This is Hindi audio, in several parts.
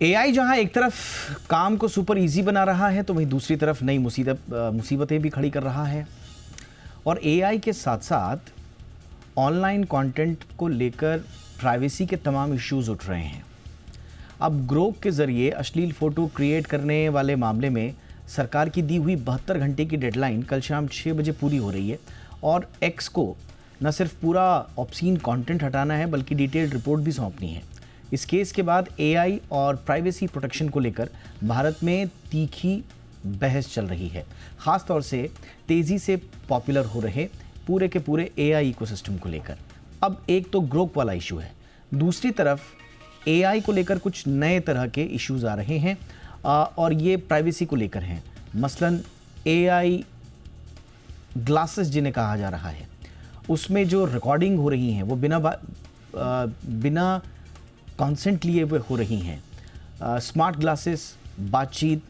एआई जहां एक तरफ काम को सुपर इजी बना रहा है तो वहीं दूसरी तरफ नई मुसीबतें भी खड़ी कर रहा है। और एआई के साथ साथ ऑनलाइन कंटेंट को लेकर प्राइवेसी के तमाम इश्यूज उठ रहे हैं। अब ग्रोक के ज़रिए अश्लील फ़ोटो क्रिएट करने वाले मामले में सरकार की दी हुई 72 घंटे की डेडलाइन कल शाम 6 बजे पूरी हो रही है और एक्स को न सिर्फ पूरा ऑब्सीन कंटेंट हटाना है बल्कि डिटेल्ड रिपोर्ट भी सौंपनी है। इस केस के बाद एआई और प्राइवेसी प्रोटेक्शन को लेकर भारत में तीखी बहस चल रही है, ख़ास तौर से तेज़ी से पॉपुलर हो रहे पूरे के पूरे एआई इकोसिस्टम को लेकर। अब एक तो ग्रोक वाला इशू है, दूसरी तरफ एआई को लेकर कुछ नए तरह के इश्यूज आ रहे हैं और ये प्राइवेसी को लेकर हैं। मसलन एआई ग्लासेस जिन्हें कहा जा रहा है, उसमें जो रिकॉर्डिंग हो रही हैं वो बिना कंसेंट लिए हुए हो रही हैं। स्मार्ट ग्लासेस बातचीत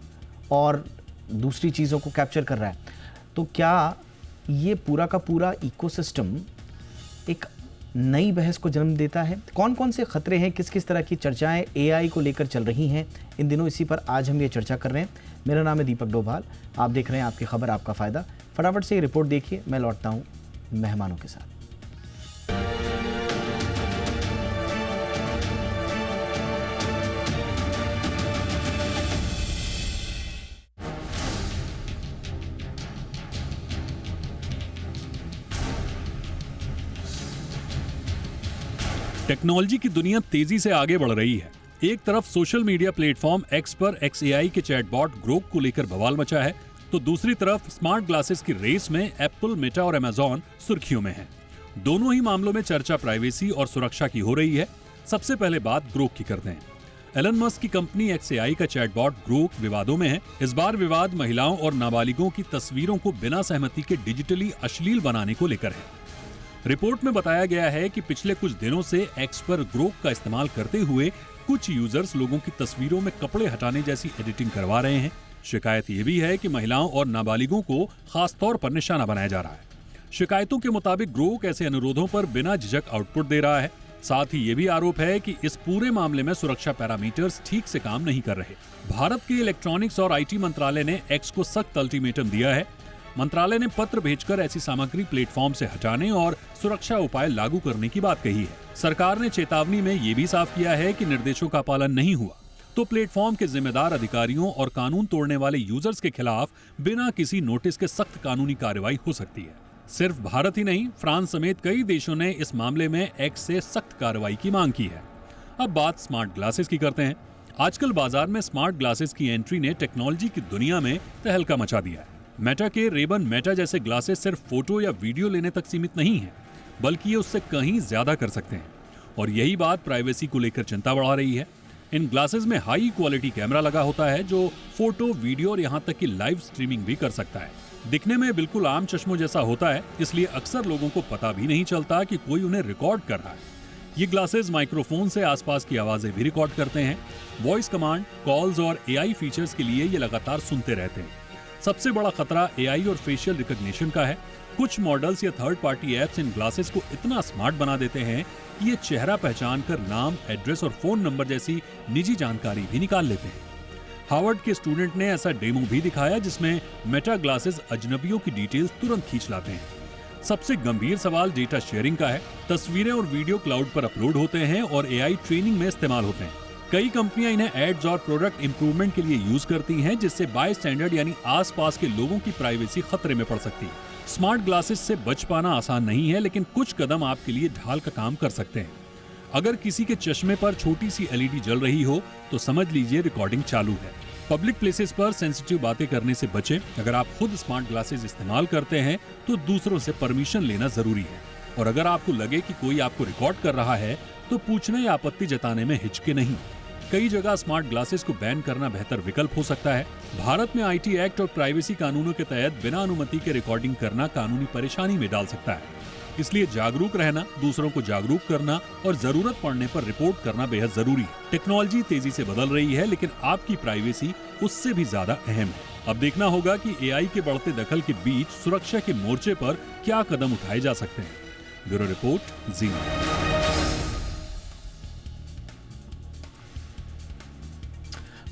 और दूसरी चीज़ों को कैप्चर कर रहा है। तो क्या ये पूरा का पूरा इकोसिस्टम एक नई बहस को जन्म देता है? कौन कौन से खतरे हैं, किस किस तरह की चर्चाएं एआई को लेकर चल रही हैं इन दिनों, इसी पर आज हम ये चर्चा कर रहे हैं। मेरा नाम है दीपक डोभाल, आप देख रहे हैं आपकी खबर आपका फ़ायदा। फटाफट से ये रिपोर्ट देखिए, मैं लौटता हूँ मेहमानों के साथ। टेक्नोलॉजी की दुनिया तेजी से आगे बढ़ रही है। एक तरफ सोशल मीडिया प्लेटफॉर्म एक्स पर XAI के चैटबॉट ग्रोक को लेकर बवाल मचा है, तो दूसरी तरफ स्मार्ट ग्लासेस की रेस में एप्पल, मेटा और अमेजॉन सुर्खियों में हैं। दोनों ही मामलों में चर्चा प्राइवेसी और सुरक्षा की हो रही है। सबसे पहले बात ग्रोक की करते हैं। एलन मस्क की कंपनी XAI का चैटबॉट ग्रोक विवादों में है। इस बार विवाद महिलाओं और नाबालिगों की तस्वीरों को बिना सहमति के डिजिटली अश्लील बनाने को लेकर है। रिपोर्ट में बताया गया है कि पिछले कुछ दिनों से एक्स पर ग्रोक का इस्तेमाल करते हुए कुछ यूजर्स लोगों की तस्वीरों में कपड़े हटाने जैसी एडिटिंग करवा रहे हैं। शिकायत ये भी है कि महिलाओं और नाबालिगों को खास तौर पर निशाना बनाया जा रहा है। शिकायतों के मुताबिक ग्रोक ऐसे अनुरोधों पर बिना झिझक आउटपुट दे रहा है। साथ ही ये भी आरोप है कि इस पूरे मामले में सुरक्षा पैरामीटर्स ठीक से काम नहीं कर रहे। भारत के इलेक्ट्रॉनिक्स और IT मंत्रालय ने एक्स को सख्त अल्टीमेटम दिया है। मंत्रालय ने पत्र भेजकर ऐसी सामग्री प्लेटफॉर्म से हटाने और सुरक्षा उपाय लागू करने की बात कही है। सरकार ने चेतावनी में ये भी साफ किया है कि निर्देशों का पालन नहीं हुआ तो प्लेटफॉर्म के जिम्मेदार अधिकारियों और कानून तोड़ने वाले यूजर्स के खिलाफ बिना किसी नोटिस के सख्त कानूनी कार्रवाई हो सकती है। सिर्फ भारत ही नहीं, फ्रांस समेत कई देशों ने इस मामले में एक्स से सख्त कार्रवाई की मांग की है। अब बात स्मार्ट ग्लासेस की करते हैं। आजकल बाजार में स्मार्ट ग्लासेस की एंट्री ने टेक्नोलॉजी की दुनिया में तहलका मचा दिया है। मेटा के रेबन मेटा जैसे ग्लासेस सिर्फ फोटो या वीडियो लेने तक सीमित नहीं है, बल्कि ये उससे कहीं ज्यादा कर सकते हैं। और यही बात प्राइवेसी को लेकर चिंता बढ़ा रही है। इन ग्लासेस में हाई क्वालिटी कैमरा लगा होता है जो फोटो, वीडियो और यहाँ तक कि लाइव स्ट्रीमिंग भी कर सकता है। दिखने में बिल्कुल आम चश्मों जैसा होता है, इसलिए अक्सर लोगों को पता भी नहीं चलता कि कोई उन्हें रिकॉर्ड कर रहा है। ये ग्लासेस माइक्रोफोन से आसपास की आवाजें भी रिकॉर्ड करते हैं। वॉइस कमांड, कॉल्स और AI फीचर्स के लिए ये लगातार सुनते रहते हैं। सबसे बड़ा खतरा AI और फेशियल रिकॉग्निशन का है। कुछ मॉडल्स या थर्ड पार्टी एप्स इन ग्लासेस को इतना स्मार्ट बना देते हैं कि ये चेहरा पहचान कर नाम, एड्रेस और फोन नंबर जैसी निजी जानकारी भी निकाल लेते हैं। हार्वर्ड के स्टूडेंट ने ऐसा डेमो भी दिखाया जिसमें मेटा ग्लासेस अजनबियों की डिटेल्स तुरंत खींच लाते हैं। सबसे गंभीर सवाल डेटा शेयरिंग का है। तस्वीरें और वीडियो क्लाउड पर अपलोड होते हैं और AI ट्रेनिंग में इस्तेमाल होते हैं। कई कंपनियां इन्हें एड्स और प्रोडक्ट इंप्रूवमेंट के लिए यूज करती हैं, जिससे बाय स्टैंडर्ड यानी आसपास के लोगों की प्राइवेसी खतरे में पड़ सकती है। स्मार्ट ग्लासेस से बच पाना आसान नहीं है, लेकिन कुछ कदम आपके लिए ढाल का काम कर सकते हैं। अगर किसी के चश्मे पर छोटी सी LED जल रही हो तो समझ लीजिए रिकॉर्डिंग चालू है। पब्लिक प्लेसेस पर सेंसिटिव बातें करने से बचें। अगर आप खुद स्मार्ट ग्लासेस इस्तेमाल करते हैं तो दूसरों से परमिशन लेना जरूरी है। और अगर आपको लगे कि कोई आपको रिकॉर्ड कर रहा है तो पूछने या आपत्ति जताने में हिचके नहीं। कई जगह स्मार्ट ग्लासेस को बैन करना बेहतर विकल्प हो सकता है। भारत में IT एक्ट और प्राइवेसी कानूनों के तहत बिना अनुमति के रिकॉर्डिंग करना कानूनी परेशानी में डाल सकता है। इसलिए जागरूक रहना, दूसरों को जागरूक करना और जरूरत पड़ने पर रिपोर्ट करना बेहद जरूरी है। टेक्नोलॉजी तेजी से बदल रही है, लेकिन आपकी प्राइवेसी उससे भी ज्यादा अहम है। अब देखना होगा कि AI के बढ़ते दखल के बीच सुरक्षा के मोर्चे पर क्या कदम उठाए जा सकते हैं। ब्यूरो रिपोर्ट, जी।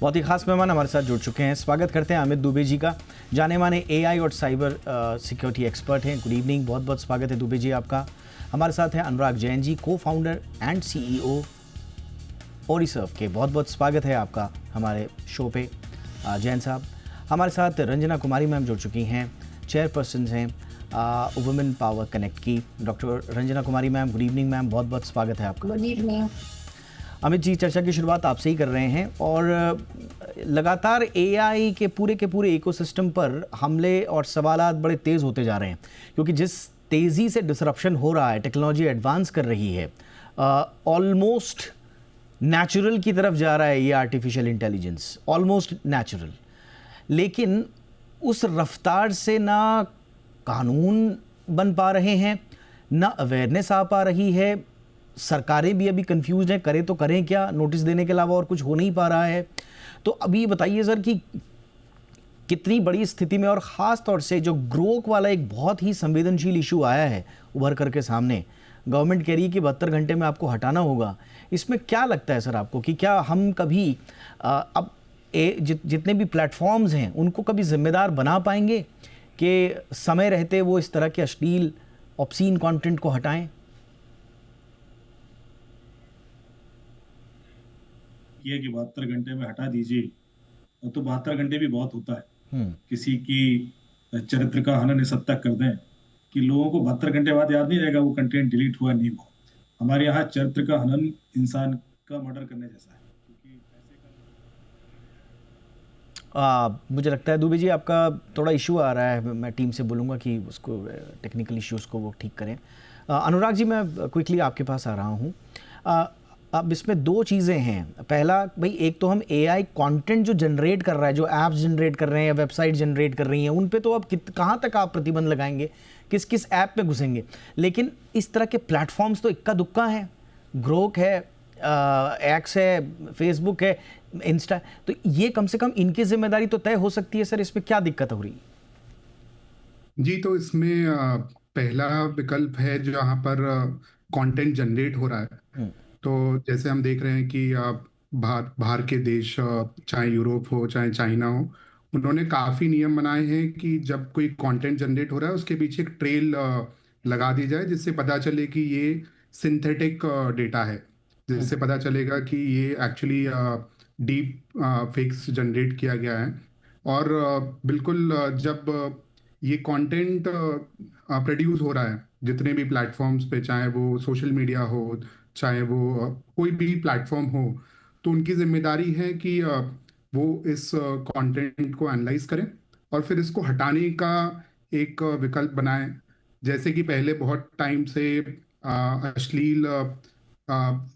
बहुत ही खास मेहमान हमारे साथ जुड़ चुके हैं। स्वागत करते हैं अमित दुबे जी का, जाने माने एआई और साइबर सिक्योरिटी एक्सपर्ट हैं। गुड इवनिंग, बहुत बहुत स्वागत है दुबे जी आपका। हमारे साथ हैं अनुराग जैन जी, को फाउंडर एंड सीईओ ओरिसर्व के। बहुत बहुत स्वागत है आपका हमारे शो पे जैन साहब। हमारे साथ रंजना कुमारी मैम जुड़ चुकी हैं, चेयरपर्सन हैं वुमेन पावर कनेक्ट की। डॉक्टर रंजना कुमारी मैम, गुड इवनिंग मैम, बहुत बहुत स्वागत है आपका। Good evening. अमित जी, चर्चा की शुरुआत आपसे ही कर रहे हैं और लगातार एआई के पूरे इकोसिस्टम पर हमले और सवालात बड़े तेज़ होते जा रहे हैं, क्योंकि जिस तेज़ी से डिसरप्शन हो रहा है, टेक्नोलॉजी एडवांस कर रही है, ऑलमोस्ट नेचुरल की तरफ जा रहा है ये आर्टिफिशियल इंटेलिजेंस, ऑलमोस्ट नेचुरल। लेकिन उस रफ्तार से ना कानून बन पा रहे हैं, ना अवेयरनेस आ पा रही है, सरकारें भी अभी कंफ्यूज हैं, करें तो करें क्या, नोटिस देने के अलावा और कुछ हो नहीं पा रहा है। तो अभी बताइए सर कि कितनी बड़ी स्थिति में, और ख़ास तौर से जो ग्रोक वाला एक बहुत ही संवेदनशील इशू आया है उभर करके सामने, गवर्नमेंट कह रही है कि 72 घंटे में आपको हटाना होगा। इसमें क्या लगता है सर आपको कि क्या हम कभी अब जितने भी प्लेटफॉर्म्स हैं उनको कभी जिम्मेदार बना पाएंगे कि समय रहते वो इस तरह के अश्लील ऑब्सीन कंटेंट को हटाएं? किया कि 72 घंटे में हटा दीजिए, तो 72 घंटे भी बहुत होता है। किसी की चरित्र का हनन इस हद तक कर दें कि लोगों को 72 घंटे बाद याद नहीं रहेगा वो कंटेंट डिलीट हुआ नहीं हुआ। हमारे यहाँ चरित्र का हनन इंसान का मर्डर करने जैसा है। मुझे लगता है दुबे जी आपका थोड़ा इशू आ रहा है, मैं टीम से बोलूँगा कि उसको टेक्निकल इश्यूज़ को वो ठीक करें। अनुराग जी, मैं क्विकली आपके पास आ रहा हूँ। अब इसमें दो चीज़ें हैं। पहला भाई, एक तो हम एआई कंटेंट जो जनरेट कर रहा है, जो ऐप्स जनरेट कर रहे हैं या वेबसाइट जनरेट कर रही हैं, उन पे तो अब कहाँ तक आप प्रतिबंध लगाएंगे, किस किस ऐप पे घुसेंगे। लेकिन इस तरह के प्लेटफॉर्म्स तो इक्का दुक्का हैं, ग्रोक है, एक्स है, फेसबुक है, इंस्टा, तो ये कम से कम इनकी जिम्मेदारी तो तय हो सकती है। सर इसमें क्या दिक्कत हो रही है? जी, तो इसमें पहला विकल्प है जहाँ पर कंटेंट जनरेट हो रहा है। तो जैसे हम देख रहे हैं कि बाहर के देश, चाहे यूरोप हो चाहे चाइना हो, उन्होंने काफ़ी नियम बनाए हैं कि जब कोई कंटेंट जनरेट हो रहा है उसके पीछे एक ट्रेल लगा दी जाए, जिससे पता चले कि ये सिंथेटिक डेटा है, जिससे पता चलेगा कि ये एक्चुअली डीप फेक्स जनरेट किया गया है। और बिल्कुल जब ये कंटेंट प्रोड्यूस हो रहा है जितने भी प्लेटफॉर्म्स पे, चाहे वो सोशल मीडिया हो चाहे वो कोई भी प्लेटफॉर्म हो, तो उनकी जिम्मेदारी है कि वो इस कंटेंट को एनालाइज करें और फिर इसको हटाने का एक विकल्प बनाएं। जैसे कि पहले बहुत टाइम से अश्लील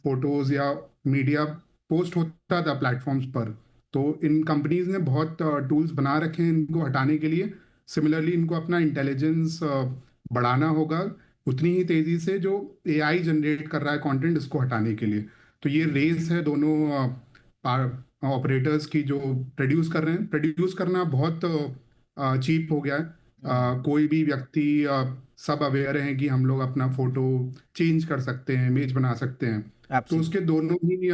फोटोज या मीडिया पोस्ट होता था प्लेटफॉर्म्स पर, तो इन कंपनीज ने बहुत टूल्स बना रखे हैं इनको हटाने के लिए। सिमिलरली इनको अपना इंटेलिजेंस बढ़ाना होगा उतनी ही तेजी से जो एआई जनरेट कर रहा है कंटेंट, इसको हटाने के लिए। तो ये रेस है दोनों ऑपरेटर्स की जो प्रोड्यूस कर रहे हैं। प्रोड्यूस करना बहुत चीप हो गया है। कोई भी व्यक्ति, सब अवेयर हैं कि हम लोग अपना फोटो चेंज कर सकते हैं, इमेज बना सकते हैं। तो उसके दोनों ही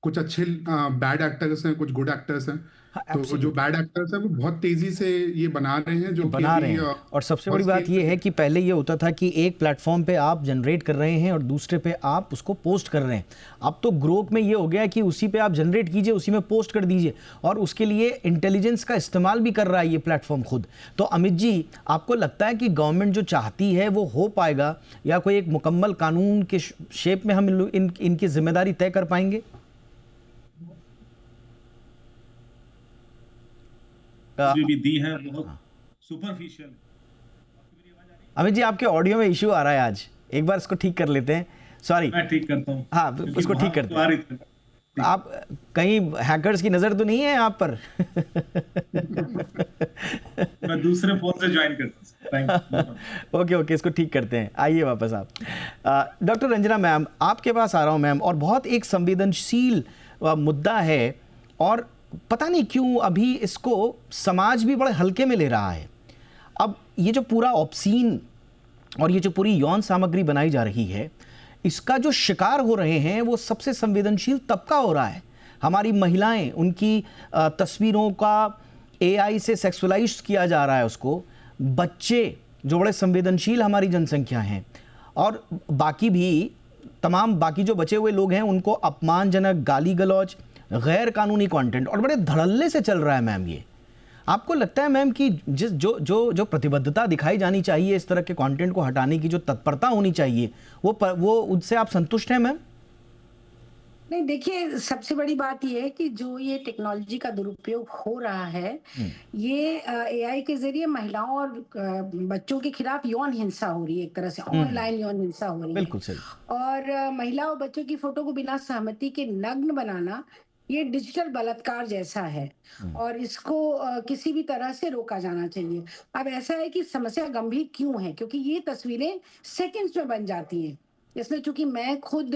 कुछ अच्छे बैड एक्टर्स हैं, कुछ गुड एक्टर्स हैं। तो जो बैड एक्टर्स हैं वो बहुत तेजी से ये बना रहे हैं, जो बना रहे हैं। और सबसे बड़ी बात ये है कि पहले ये होता था कि एक प्लेटफॉर्म पे आप जनरेट कर रहे हैं और दूसरे पे आप उसको पोस्ट कर रहे हैं। अब तो ग्रोक में ये हो गया कि उसी पे आप जनरेट कीजिए, उसी में पोस्ट कर दीजिए, और उसके लिए इंटेलिजेंस का इस्तेमाल भी कर रहा है ये प्लेटफॉर्म खुद। तो अमित जी, आपको लगता है कि गवर्नमेंट जो चाहती है वो हो पाएगा, या कोई एक मुकम्मल कानून के शेप में हम इनकी जिम्मेदारी तय कर पाएंगे? भी दी है, बहुत सुपरफिशियल। अमित जी, आपके ऑडियो में इशू आ रहा है आज, एक बार इसको ठीक कर लेते हैं। सॉरी, मैं ठीक करता हूँ। हाँ, उसको ठीक करते हैं। आप कहीं हैकर्स की नजर तो नहीं है आप पर? मैं दूसरे फोन से ज्वाइन करता हूँ। ओके, इसको ठीक करते हैं। आइए वापस आप। डॉक्टर रंजना मैम, आपके पास आ रहा हूँ मैम, और बहुत एक संवेदनशील मुद्दा है, और पता नहीं क्यों अभी इसको समाज भी बड़े हल्के में ले रहा है। अब ये जो पूरा ऑब्सीन और ये जो पूरी यौन सामग्री बनाई जा रही है, इसका जो शिकार हो रहे हैं वो सबसे संवेदनशील तबका हो रहा है। हमारी महिलाएं, उनकी तस्वीरों का एआई से सेक्सुअलाइज किया जा रहा है उसको, बच्चे जो बड़े संवेदनशील हमारी जनसंख्या हैं, और बाकी भी तमाम बाकी जो बचे हुए लोग हैं उनको अपमानजनक, गाली गलौज, गैर कानूनी कंटेंट और बड़े धड़ल्ले से चल रहा है मैम। ये आपको लगता है मैम कि जिस जो जो जो प्रतिबद्धता दिखाई जानी चाहिए इस तरह के कंटेंट को हटाने की, जो तत्परता होनी चाहिए, वो उससे आप संतुष्ट हैं मैम? नहीं, देखिए, सबसे बड़ी बात ये है कि जो ये टेक्नोलॉजी का दुरुपयोग हो रहा है, ये एआई के जरिए महिलाओं और बच्चों के खिलाफ यौन हिंसा हो रही है, एक तरह से ऑनलाइन यौन हिंसा हो रही है। बिल्कुल सही। और महिला और बच्चों की फोटो को बिना सहमति के नग्न बनाना, ये डिजिटल बलात्कार जैसा है और इसको किसी भी तरह से रोका जाना चाहिए। अब ऐसा है कि समस्या गंभीर क्यों है, क्योंकि ये तस्वीरें सेकंड्स में बन जाती हैं। इसमें चूंकि मैं खुद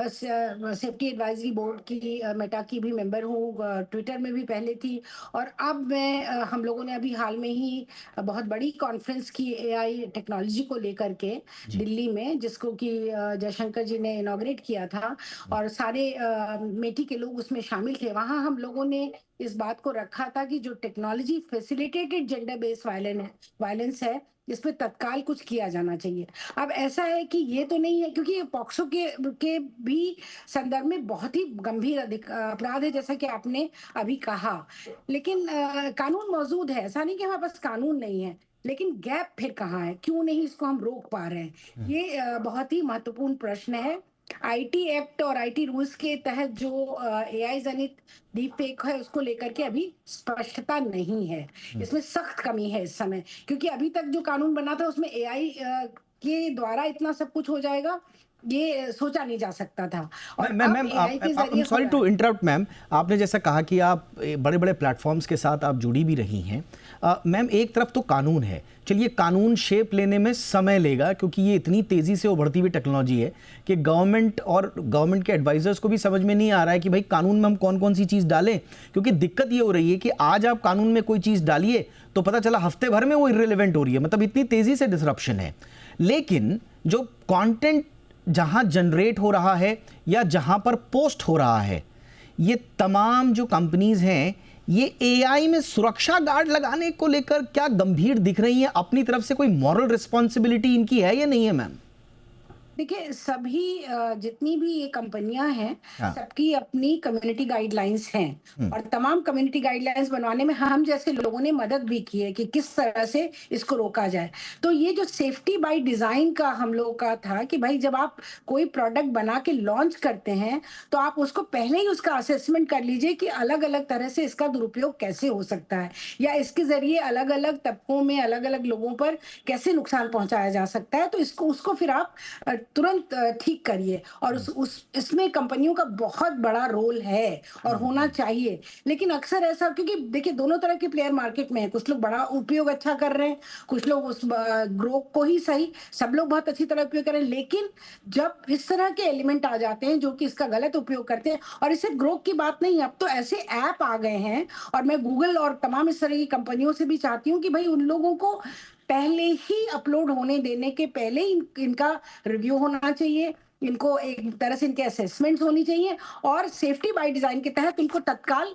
सेफ्टी एडवाइजरी बोर्ड की, मेटा की भी मेंबर हूँ, ट्विटर में भी पहले थी, और अब मैं हम लोगों ने अभी हाल में ही बहुत बड़ी कॉन्फ्रेंस की एआई टेक्नोलॉजी को लेकर के दिल्ली में, जिसको कि जयशंकर जी ने इनॉग्रेट किया था और सारे मेटी के लोग उसमें शामिल थे। वहाँ हम लोगों ने इस बात को रखा था कि जो technology facilitated gender based violence है, इस पे तत्काल कुछ किया जाना चाहिए। अब ऐसा है कि ये तो नहीं है, क्योंकि ये पॉक्सो के भी संदर्भ में बहुत ही गंभीर अपराध है, जैसा कि आपने अभी कहा। लेकिन कानून मौजूद है, ऐसा नहीं कि हमारे पास कानून नहीं है, लेकिन गैप फिर कहाँ है, क्यों नहीं इसको हम रोक पा रहे हैं? ये बहुत ही महत्वपूर्ण प्रश्न है। आईटी एक्ट और आईटी रूल्स के तहत जो एआई जनित डीप फेक है, उसको लेकर के अभी स्पष्टता नहीं है। इसमें सख्त कमी है इस समय, क्योंकि अभी तक जो कानून बना था उसमें एआई के द्वारा इतना सब कुछ हो जाएगा, ये सोचा नहीं जा सकता था। और ma'am, sorry to interrupt ma'am, आपने जैसा कहा कि आप बड़े बड़े प्लेटफॉर्म्स के साथ आप जुड़ी भी रही हैं। मैम, एक तरफ तो कानून है, चलिए कानून शेप लेने में समय लेगा, क्योंकि ये इतनी तेज़ी से उभरती हुई टेक्नोलॉजी है कि गवर्नमेंट के एडवाइजर्स को भी समझ में नहीं आ रहा है कि भाई कानून में हम कौन कौन सी चीज़ डालें। क्योंकि दिक्कत ये हो रही है कि आज आप कानून में कोई चीज़ डालिए तो पता चला हफ्ते भर में वो इर्रेलेवेंट हो रही है, मतलब इतनी तेज़ी से डिसरप्शन है। लेकिन जो कॉन्टेंट जहां जनरेट हो रहा है या जहां पर पोस्ट हो रहा है, ये तमाम जो कंपनीज हैं, ये एआई में सुरक्षा गार्ड लगाने को लेकर क्या गंभीर दिख रही हैं? अपनी तरफ से कोई मॉरल रिस्पॉन्सिबिलिटी इनकी है या नहीं है मैम? देखिए, सभी जितनी भी ये कंपनियां हैं, सबकी अपनी कम्युनिटी गाइडलाइंस हैं और तमाम कम्युनिटी गाइडलाइंस बनवाने में हम जैसे लोगों ने मदद भी की है कि किस तरह से इसको रोका जाए। तो ये जो सेफ्टी बाय डिजाइन का हम लोगों का था कि भाई जब आप कोई प्रोडक्ट बना के लॉन्च करते हैं तो आप उसको पहले ही उसका असेसमेंट कर लीजिए कि अलग अलग तरह से इसका दुरुपयोग कैसे हो सकता है, या इसके जरिए अलग अलग तबकों में अलग अलग लोगों पर कैसे नुकसान पहुंचाया जा सकता है। तो उसको फिर आप तुरंत ठीक करिए, और इसमें कंपनियों का बहुत बड़ा रोल है और होना चाहिए। लेकिन अक्सर ऐसा, क्योंकि देखिए दोनों तरह के प्लेयर मार्केट में है, कुछ लोग बड़ा उपयोग अच्छा कर रहे हैं, कुछ लोग उस ग्रोथ को ही सही, सब लोग बहुत अच्छी तरह उपयोग कर रहे हैं। लेकिन जब इस तरह के एलिमेंट आ जाते हैं जो कि इसका गलत उपयोग करते हैं, और इससे ग्रोथ की बात नहीं, अब तो ऐसे ऐप आ गए हैं, और मैं गूगल और तमाम इस तरह की कंपनियों से भी चाहती हूँ कि भाई उन लोगों को पहले ही अपलोड होने देने के पहले इनका रिव्यू होना चाहिए, इनको एक तरह से इनके असेसमेंट्स होनी चाहिए, और सेफ्टी बाय डिजाइन के तहत इनको तत्काल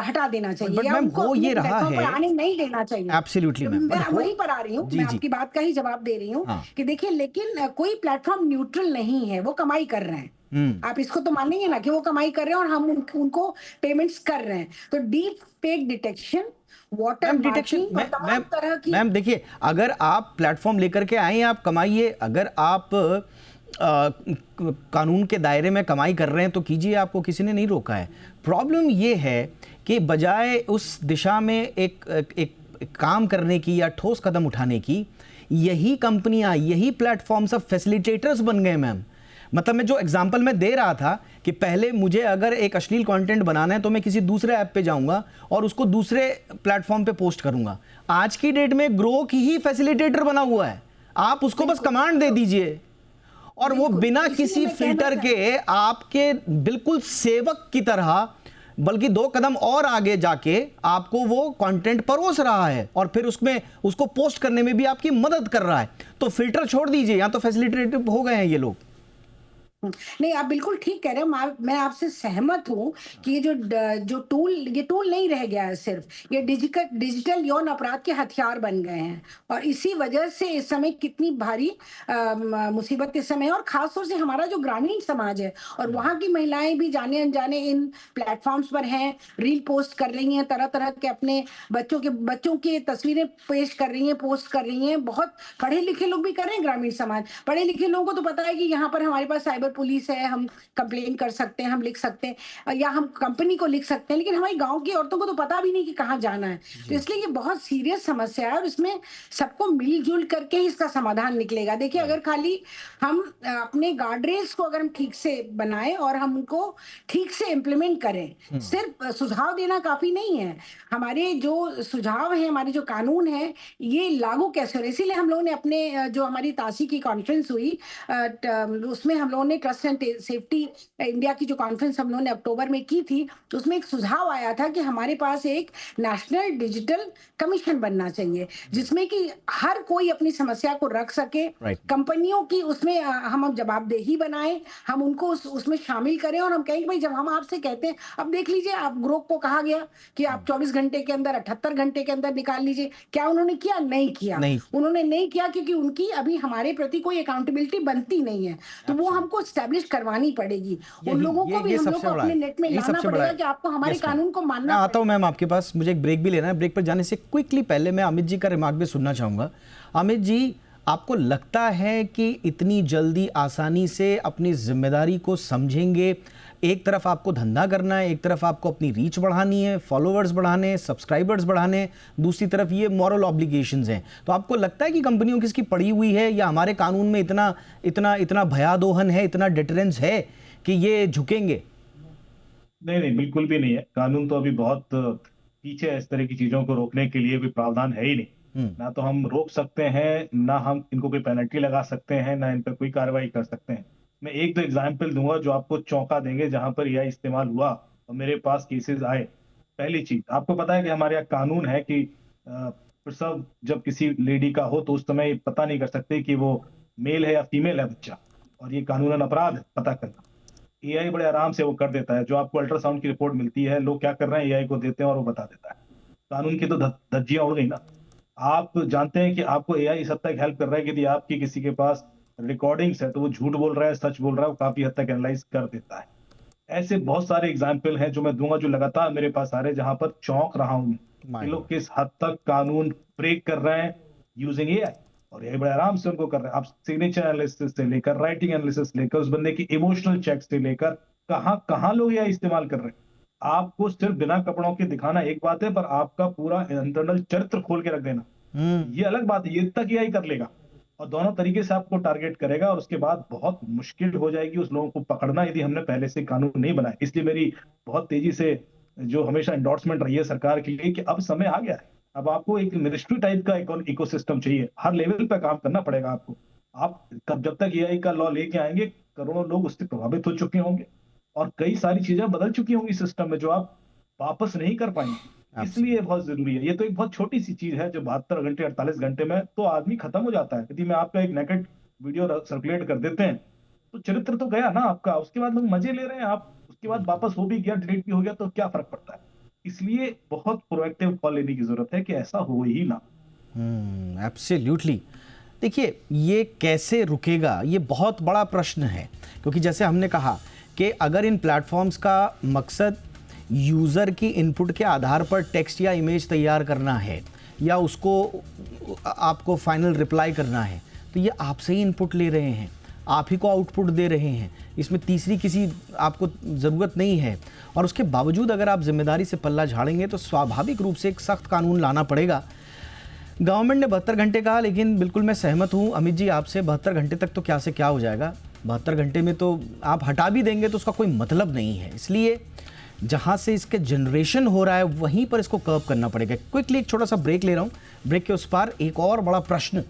हटा देना चाहिए, या उनको ये रहा है, आने नहीं देना चाहिए। एब्सोल्युटली मैम, मैं वहीं पर आ रही हूँ, मैं आपकी बात का ही जवाब दे रही हूँ कि देखिए, लेकिन कोई प्लेटफॉर्म न्यूट्रल नहीं है, वो कमाई कर रहे हैं। आप इसको तो मानेंगे ना कि वो कमाई कर रहे हैं और हम उनको पेमेंट्स कर रहे हैं। तो deep fake detection, water detection, ma'am देखिए, अगर आप प्लेटफॉर्म लेकर के आए, आप कमाइए, अगर आप कानून के दायरे में कमाई कर रहे हैं तो कीजिए, आपको किसी ने नहीं रोका है। प्रॉब्लम ये है कि बजाय उस दिशा में एक काम करने की या ठोस कदम उठाने की, यही कंपनियां, यही प्लेटफॉर्म सब फैसिलिटेटर्स बन गए मैम। मतलब मैं जो एग्जांपल मैं दे रहा था कि पहले मुझे अगर एक अश्लील कंटेंट बनाना है तो मैं किसी दूसरे ऐप पे जाऊंगा और उसको दूसरे प्लेटफॉर्म पे पोस्ट करूंगा। आज की डेट में ग्रोक ही फैसिलिटेटर बना हुआ है, आप उसको बस कमांड दे दीजिए और वो बिना किसी फिल्टर के आपके बिल्कुल सेवक की तरह, बल्कि 2 कदम और आगे जाके आपको वो कंटेंट परोस रहा है और फिर उसमें उसको पोस्ट करने में भी आपकी मदद कर रहा है। तो फिल्टर छोड़ दीजिए, या तो फैसिलिटेटर हो गए हैं ये लोग। नहीं, आप बिल्कुल ठीक कह रहे हो। मैं आपसे सहमत हूँ कि ये टूल नहीं रह गया है, सिर्फ ये डिजिटल यौन अपराध के हथियार बन गए हैं, और इसी वजह से इस समय कितनी भारी मुसीबत इस समय है, और खासतौर से हमारा जो ग्रामीण समाज है और वहाँ की महिलाएं भी जाने अनजाने इन प्लेटफॉर्म्स पर हैं, रील पोस्ट कर रही हैं, तरह तरह के अपने बच्चों की तस्वीरें पेश कर रही हैं, पोस्ट कर रही हैं। बहुत पढ़े लिखे लोग भी कर रहे हैं, ग्रामीण समाज। पढ़े लिखे लोगों को तो पता है कि यहाँ पर हमारे पास साइबर पुलिस है, हम कंप्लेन कर सकते हैं, हम लिख सकते हैं, या हम कंपनी को लिख सकते हैं, लेकिन हमारी गांव की औरतों को तो पता भी नहीं कि कहाँ जाना है। तो इसलिए ये बहुत सीरियस समस्या है, और इसमें सबको मिलजुल करके ही इसका समाधान निकलेगा। देखिए, अगर खाली हम अपने गार्ड रेल्स को अगर हम ठीक से बनाए और हम उनको ठीक से इम्प्लीमेंट करें, सिर्फ सुझाव देना काफी नहीं है। हमारे जो सुझाव है, हमारे जो कानून है, ये लागू कैसे हो रहे, इसीलिए हम लोगों ने अपने जो हमारी तासी की कॉन्फ्रेंस हुई, उसमें हम लोगों ने ट्रस्ट एंड सेफ्टी इंडिया की जो कॉन्फ्रेंस हम लोगों ने अक्टूबर में की थी, तो उसमें एक सुझाव आया था कि हमारे पास एक नेशनल डिजिटल कमीशन बनना चाहिए, जिसमें कि हर कोई अपनी समस्या को रख सके। कंपनियों की उसमें हम जवाबदेही बनाएं, हम उनको उसमें शामिल करें, और हम कहें कि भाई, जब हम आपसे कहते हैं, अब देख लीजिए, आप ग्रोक को कहा गया कि आप 24 घंटे के अंदर, 78 घंटे के अंदर निकाल लीजिए। क्या उन्होंने किया? नहीं किया। उन्होंने नहीं किया क्योंकि उनकी अभी हमारे प्रति कोई अकाउंटेबिलिटी बनती नहीं है, तो वो हमको एस्टेब्लिश करवानी पड़ेगी। उन लोगों को भी हम लोग को अपने नेट में लाना पड़ेगा कि आपको हमारे कानून को मानना पड़ेगा। आता हूं मैम आपके पास, मुझे एक ब्रेक भी लेना है। ब्रेक पर जाने से क्विकली पहले मैं अमित जी का रिमार्क भी सुनना चाहूंगा। अमित जी, आपको लगता है कि इतनी जल्दी आसानी से अपनी जिम्मेदारी को समझेंगे? एक तरफ आपको धंधा करना है, एक तरफ आपको अपनी रीच बढ़ानी है, फॉलोअर्स बढ़ाने, सब्सक्राइबर्स बढ़ाने, दूसरी तरफ ये मॉरल ऑब्लिगेशंस हैं। तो आपको लगता है कि कंपनियों की इसकी पड़ी हुई है, या हमारे कानून में इतना इतना इतना भयादोहन है, इतना डिटरेंस है कि ये झुकेंगे? नहीं, बिल्कुल भी नहीं है। कानून तो अभी बहुत पीछे है, इस तरह की चीजों को रोकने के लिए कोई प्रावधान है ही नहीं। ना तो हम रोक सकते हैं, ना हम इनको कोई पेनल्टी लगा सकते हैं, ना इन पर कोई कार्रवाई कर सकते हैं। मैं एक दो एग्जाम्पल दूंगा जो आपको चौंका देंगे, जहां पर यह इस्तेमाल हुआ और मेरे पास केसेस आए। पहली चीज, आपको पता है कि हमारे यहाँ कानून है कि प्रसव जब किसी लेडी का हो तो उस समय पता नहीं कर सकते कि वो मेल है या फीमेल है बच्चा, और ये कानूनन अपराध है पता करना। एआई बड़े आराम से वो कर देता है। जो आपको अल्ट्रासाउंड की रिपोर्ट मिलती है, लोग क्या कर रहे हैं, एआई को देते हैं और वो बता देता है। कानून की तो धज्जियां उड़ गई ना। आप जानते हैं कि आपको एआई इस हद तक हेल्प कर रहा है कि यदि आपकी किसी के पास रिकॉर्डिंग्स है तो वो झूठ बोल रहा है, सच बोल रहा है, वो काफी हद तक एनालाइज कर देता है। ऐसे बहुत सारे एग्जाम्पल हैं जो मैं दूंगा, जो लगातार मेरे पास आ रहे हैं, जहां पर चौंक रहा हूं कि लोग किस हद तक कानून ब्रेक कर रहे हैं यूजिंग एआई, और एआई बड़े आराम से उनको कर रहे हैं। आप सिग्नेचर एनालिसिस से लेकर राइटिंग एनालिसिस लेकर उस बंदे की इमोशनल चेक से लेकर कहां लोग एआई इस्तेमाल कर रहे हैं। आपको सिर्फ बिना कपड़ों के दिखाना एक बात है, पर आपका पूरा इंटरनल चरित्र खोल के रख देना ये अलग बात है। ये तक एआई कर लेगा, और दोनों तरीके से आपको टारगेट करेगा, और उसके बाद बहुत मुश्किल हो जाएगी उस लोगों को पकड़ना, यदि हमने पहले से कानून नहीं बनाए। इसलिए मेरी बहुत तेजी से जो हमेशा एंडोर्समेंट रही है सरकार के लिए कि अब समय आ गया है। अब आपको एक मिनिस्ट्री टाइप का इकोसिस्टम चाहिए, हर लेवल पे काम करना पड़ेगा आपको। आप जब तक एआई का लॉ लेके आएंगे, करोड़ों लोग उससे प्रभावित हो चुके होंगे, और कई सारी चीजें बदल चुकी होंगी सिस्टम में, जो आप वापस नहीं कर पाएंगे। इसलिए बहुत जरूरी है। ये तो एक बहुत छोटी सी चीज है जो 72 घंटे 48 घंटे में तो आदमी खत्म हो जाता है। यदि मैं आपका एक नेकेड वीडियो सर्कुलेट कर देते हैं तो चरित्र तो गया ना आपका, उसके बाद लोग मजे ले रहे हैं, आप उसके बाद वापस हो भी गया, डिलीट भी हो गया, तो क्या फर्क पड़ता है। इसलिए बहुत प्रोएक्टिव कॉल लेने की जरूरत है कि ऐसा हो ही ना। एब्सोल्युटली। देखिए, ये कैसे रुकेगा, ये बहुत बड़ा प्रश्न है, क्योंकि जैसे हमने कहा कि अगर इन प्लेटफॉर्म्स का मकसद यूज़र की इनपुट के आधार पर टेक्स्ट या इमेज तैयार करना है, या उसको आपको फाइनल रिप्लाई करना है, तो ये आपसे ही इनपुट ले रहे हैं, आप ही को आउटपुट दे रहे हैं। इसमें तीसरी किसी आपको ज़रूरत नहीं है। और उसके बावजूद अगर आप जिम्मेदारी से पल्ला झाड़ेंगे तो स्वाभाविक रूप से एक सख्त कानून लाना पड़ेगा। गवर्नमेंट ने 72 घंटे कहा, लेकिन बिल्कुल मैं सहमत हूँ अमित जी आपसे, 72 घंटे तक तो क्या से क्या हो जाएगा। 72 घंटे में तो आप हटा भी देंगे तो उसका कोई मतलब नहीं है। इसलिए जहाँ से इसके जनरेशन हो रहा है वहीं पर इसको कर्व करना पड़ेगा। क्विकली एक छोटा सा ब्रेक ले रहा हूँ। ब्रेक के उस पार एक और बड़ा प्रश्न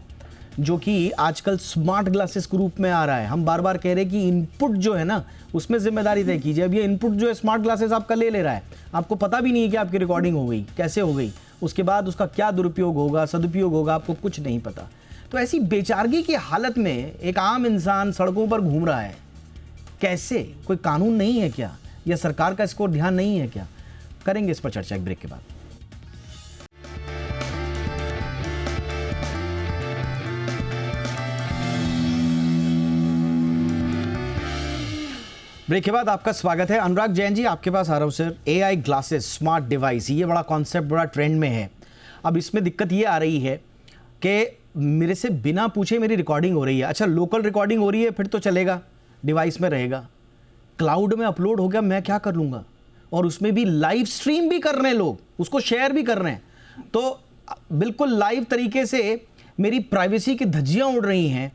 जो कि आजकल स्मार्ट ग्लासेस के रूप में आ रहा है। हम बार बार कह रहे हैं कि इनपुट जो है ना, उसमें जिम्मेदारी तय कीजिए। अब ये इनपुट जो है स्मार्ट ग्लासेस आपका ले रहा है, आपको पता भी नहीं है कि आपकी रिकॉर्डिंग हो गई, कैसे हो गई, उसके बाद उसका क्या दुरुपयोग होगा, सदुपयोग होगा, आपको कुछ नहीं पता। तो ऐसी बेचारगी की हालत में एक आम इंसान सड़कों पर घूम रहा है, कैसे? कोई कानून नहीं है क्या, या सरकार का इसको ध्यान नहीं है क्या? करेंगे इस पर चर्चा एक ब्रेक के बाद। ब्रेक के बाद आपका स्वागत है। अनुराग जैन जी, आपके पास आ रहा हूँ sir. AI glasses, smart device, ये बड़ा कॉन्सेप्ट, बड़ा ट्रेंड में है। अब इसमें दिक्कत ये आ रही है कि मेरे से बिना पूछे मेरी रिकॉर्डिंग हो रही है। अच्छा, लोकल रिकॉर्डिंग हो रही है फिर तो चलेगा, डिवाइस में रहेगा। क्लाउड में अपलोड हो गया, मैं क्या कर लूँगा? और उसमें भी लाइव स्ट्रीम भी कर रहे हैं लोग, उसको शेयर भी कर रहे हैं। तो बिल्कुल लाइव तरीके से मेरी प्राइवेसी की धज्जियाँ उड़ रही हैं।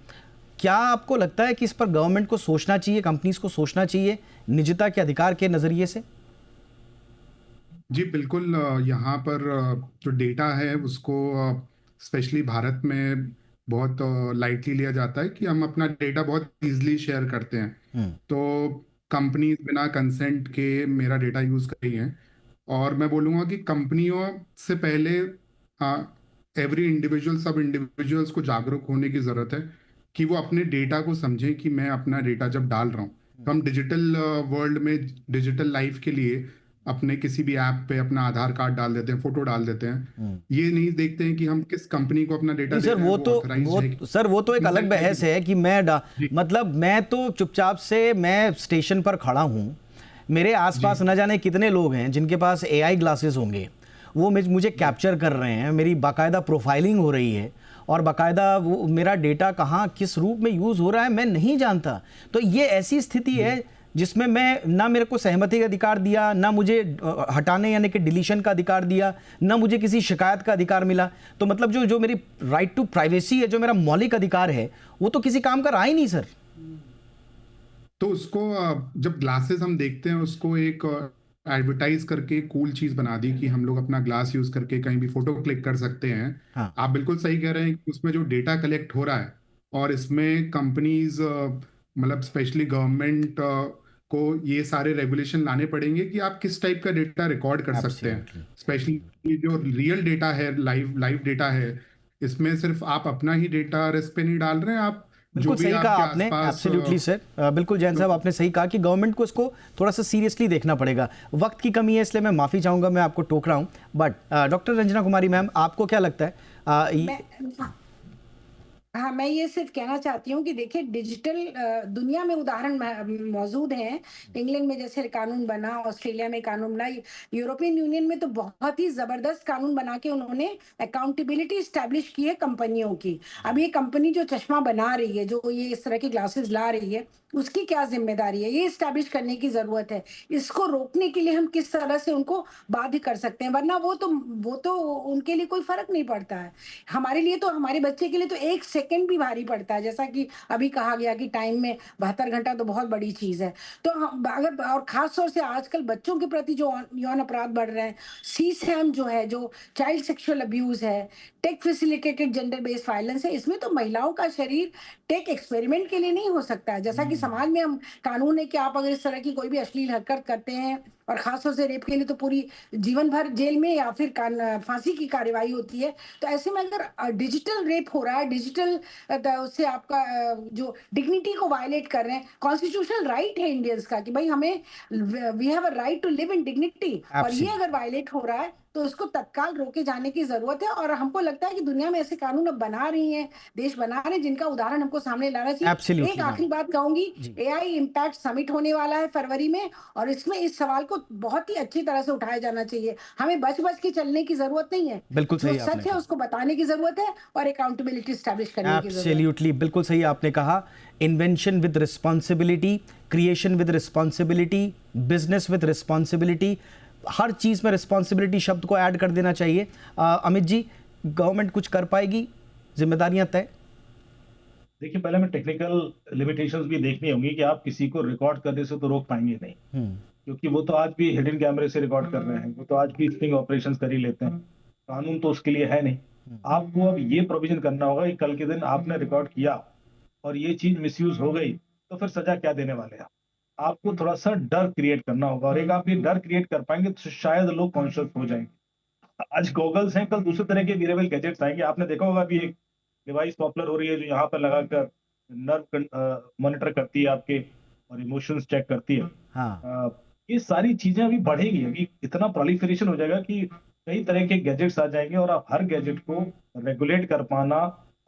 क्या आपको लगता है कि इस पर गवर्नमेंट को सोचना चाहिए, कंपनीज को सोचना चाहिए निजता के अधिकार के नज़रिए से? जी बिल्कुल। यहाँ पर जो डेटा है उसको स्पेशली भारत में बहुत लाइटली लिया जाता है कि हम अपना डेटा बहुत इजीली शेयर करते हैं। तो कंपनीज बिना कंसेंट के मेरा डेटा यूज़ कर रही हैं। और मैं बोलूँगा कि कंपनियों से पहले एवरी इंडिविजुअल, सब इंडिविजुअल्स को जागरूक होने की ज़रूरत है कि वो अपने डेटा को समझें कि मैं अपना डेटा जब डाल रहा हूँ, तो हम डिजिटल वर्ल्ड में, डिजिटल लाइफ के लिए अपने किसी भी ऐप पे अपना आधार कार्ड डाल देते हैं, फोटो डाल देते हैं। ये नहीं देखते हैं कि हम किस कंपनी को अपना डेटा नहीं दे सर, रहे हैं, वो तो ऑथराइज्ड है कि सर वो तो एक अलग बहस है कि मतलब मैं तो चुपचाप से, मैं स्टेशन पर खड़ा हूँ, मेरे आसपास न जाने कितने लोग हैं जिनके पास AI ग्लासेस होंगे, वो मुझे कैप्चर कर रहे हैं, मेरी बाकायदा प्रोफाइलिंग हो रही है, और बाकायदा वो मेरा डेटा कहाँ किस रूप में यूज़ हो रहा है मैं नहीं जानता। तो ये ऐसी स्थिति है जिसमें मैं, ना मेरे को सहमति का अधिकार दिया, ना मुझे हटाने यानी कि डिलीशन का अधिकार दिया, ना मुझे किसी शिकायत का अधिकार मिला। तो मतलब जो मेरी राइट टू प्राइवेसी है, जो मेरा मौलिक अधिकार है, वो तो किसी काम का रहा ही नहीं सर। तो उसको जब ग्लासेस हम देखते हैं, उसको एक एडवर्टाइज करके कूल चीज बना दी कि हम लोग अपना ग्लास यूज करके कहीं भी फोटो क्लिक कर सकते हैं। हाँ। आप बिल्कुल सही कह रहे हैं कि उसमें जो डेटा कलेक्ट हो रहा है, और इसमें कंपनीज, मतलब स्पेशली गवर्नमेंट को ये सारे रेगुलेशन लाने पड़ेंगे कि आप किस टाइप का डेटा रिकॉर्ड कर सकते हैं। Absolutely. स्पेशली जो रियल डेटा है, लाइव डेटा है, इसमें सिर्फ आप अपना ही डेटा रिस्क पे नहीं डाल रहे हैं, आप जो बिल्कुल भी सही कहा आपके आपने, आसपास एब्सोल्युटली सर। बिल्कुल जैन साहब, आपने सही कहा कि गवर्नमेंट को इसको थोड़ा सा सीरियसली देखना पड़ेगा। वक्त की कमी है इसलिए मैं माफ़ी चाहूँगा, मैं आपको टोक रहा हूँ, but doctor Ranjana Kumari ma'am, आपको क्या लगता है? हाँ, मैं ये सिर्फ कहना चाहती हूँ कि देखिए, डिजिटल दुनिया में उदाहरण मौजूद हैं। इंग्लैंड में जैसे कानून बना, ऑस्ट्रेलिया में कानून बना, यूरोपियन यूनियन में तो बहुत ही जबरदस्त कानून बना के उन्होंने अकाउंटेबिलिटी स्टैब्लिश की है कंपनियों की। अब ये कंपनी जो चश्मा बना रही है, जो ये इस तरह के ग्लासेस ला रही है, उसकी क्या जिम्मेदारी है, ये स्टैब्लिश करने की जरूरत है। इसको रोकने के लिए हम किस तरह से उनको बाध्य कर सकते हैं, वरना वो तो उनके लिए कोई फर्क नहीं पड़ता है। हमारे लिए तो, हमारे बच्चे के लिए तो एक सेकंड भी भारी पड़ता है। जैसा कि अभी कहा गया कि टाइम में 72 घंटा तो बहुत बड़ी चीज है। तो अगर, और खास तौर से आजकल बच्चों के प्रति जो यौन अपराध बढ़ रहे हैं, सीसैम जो है, जो चाइल्ड सेक्सुअल अब्यूज है, tech facilitated gender based violence है, इसमें तो महिलाओं का शरीर टेक एक्सपेरिमेंट के लिए नहीं हो सकता है। जैसा कि समाज में हम कानून है कि आप अगर इस तरह की कोई भी अश्लील हरकत करते हैं, और खासतौर से रेप के लिए तो पूरी जीवन भर जेल में या फिर फांसी की कार्यवाही होती है। तो ऐसे में अगर डिजिटल रेप हो रहा है, डिजिटल उससे आपका जो डिग्निटी को वायलेट कर रहे हैं, कॉन्स्टिट्यूशनल राइट है इंडियंस का कि भाई हमें, we have a right to live in dignity, और ये अगर वायलेट हो रहा है तो उसको तत्काल रोके जाने की जरूरत है। और हमको लगता है कि दुनिया में ऐसे कानून अब बना रही हैं, देश बना रहे हैं, जिनका उदाहरण हमको सामने लाना चाहिए। Absolutely, एक आखिरी बात कहूंगी, AI इम्पैक्ट समिट होने वाला है फरवरी में, और इसमें इस सवाल को बहुत ही अच्छी तरह से उठाया जाना चाहिए। हमें बच बच के चलने की जरूरत नहीं है, बिल्कुल जो सही सच आपने है उसको बताने की जरूरत है, और अकाउंटेबिलिटी स्टैब्लिश करने की जरूरत है। एब्सोल्युटली, बिल्कुल सही आपने कहा। Invention with responsibility, creation with responsibility, business with responsibility, हर चीज़ में रिस्पॉन्सिबिलिटी शब्द को ऐड कर देना चाहिए। अमित जी, गवर्नमेंट कुछ कर पाएगी, जिम्मेदारियां तय? देखिए, पहले हमें टेक्निकल लिमिटेशंस भी देखनी होंगी कि आप किसी को रिकॉर्ड करने से तो रोक पाएंगे नहीं, क्योंकि वो तो आज भी हिडन कैमरे से रिकॉर्ड कर रहे हैं, वो तो आज भी स्टिंग ऑपरेशंस कर ही लेते हैं। कानून तो उसके लिए है नहीं। आपको अब ये प्रोविजन करना होगा कि कल के दिन आपने रिकॉर्ड किया और ये चीज मिसयूज हो गई तो फिर सजा क्या देने वाले हैं। आपको थोड़ा सा डर क्रिएट करना होगा, और एक आप ये डर क्रिएट कर पाएंगे तो शायद लोग कॉन्शियस हो जाएंगे। आज गॉगल्स हैं, कल दूसरे तरह के वेरेबल गैजेट्स आएंगे। आपने देखा होगा अभी एक डिवाइस पॉपुलर हो रही है जो यहाँ पर लगाकर नर्व मॉनिटर करती है आपके और इमोशंस चेक करती है। हाँ ये सारी चीजें अभी बढ़ेगी, अभी इतना प्रोलिफरेशन हो जाएगा कि कई तरह के गैजेट्स आ जाएंगे और आप हर गैजेट को रेगुलेट कर पाना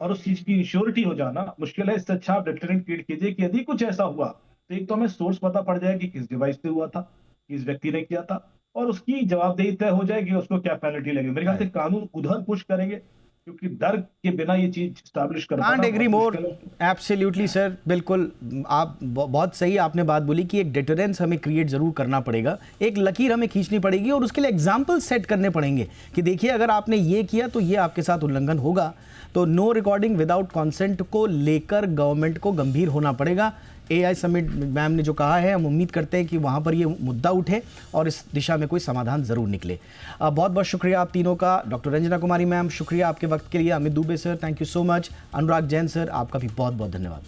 और उस चीज की इंश्योरिटी हो जाना मुश्किल है। इससे अच्छा आप डिटरेंट क्रिएट कीजिए कि यदि कुछ ऐसा हुआ तो एक तो हमें सोर्स पता पड़ जाए कि किस डिवाइस पे हुआ था, किस व्यक्ति ने किया था, और उसकी जवाबदेही तय हो जाएगी, उसको क्या पेनल्टी लगेगी। मेरे ख्याल से कानून उधर पुश करेंगे, क्योंकि डर के बिना ये चीज स्टैब्लिश कर कांट पाना एग्री बहुत मोर, मुश्किल है। एब्सोल्युटली सर, बिल्कुल आप बहुत सही आपने बात बोली कि एक डिटरेंस हमें क्रिएट जरूर करना पड़ेगा, एक लकीर हमें खींचनी पड़ेगी और उसके लिए एग्जाम्पल सेट करने पड़ेंगे कि देखिए अगर आपने ये किया तो ये आपके साथ उल्लंघन होगा। तो नो रिकॉर्डिंग विदाउट कॉन्सेंट को लेकर गवर्नमेंट को गंभीर होना पड़ेगा। AI समिट मैम ने जो कहा है, हम उम्मीद करते हैं कि वहाँ पर ये मुद्दा उठे और इस दिशा में कोई समाधान ज़रूर निकले। बहुत बहुत शुक्रिया आप तीनों का। डॉक्टर रंजना कुमारी मैम, शुक्रिया आपके वक्त के लिए। Amit Dubey sir, thank you so much. Anurag Jain sir, आपका भी बहुत बहुत धन्यवाद।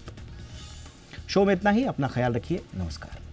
शो में इतना ही, अपना ख्याल रखिए, नमस्कार।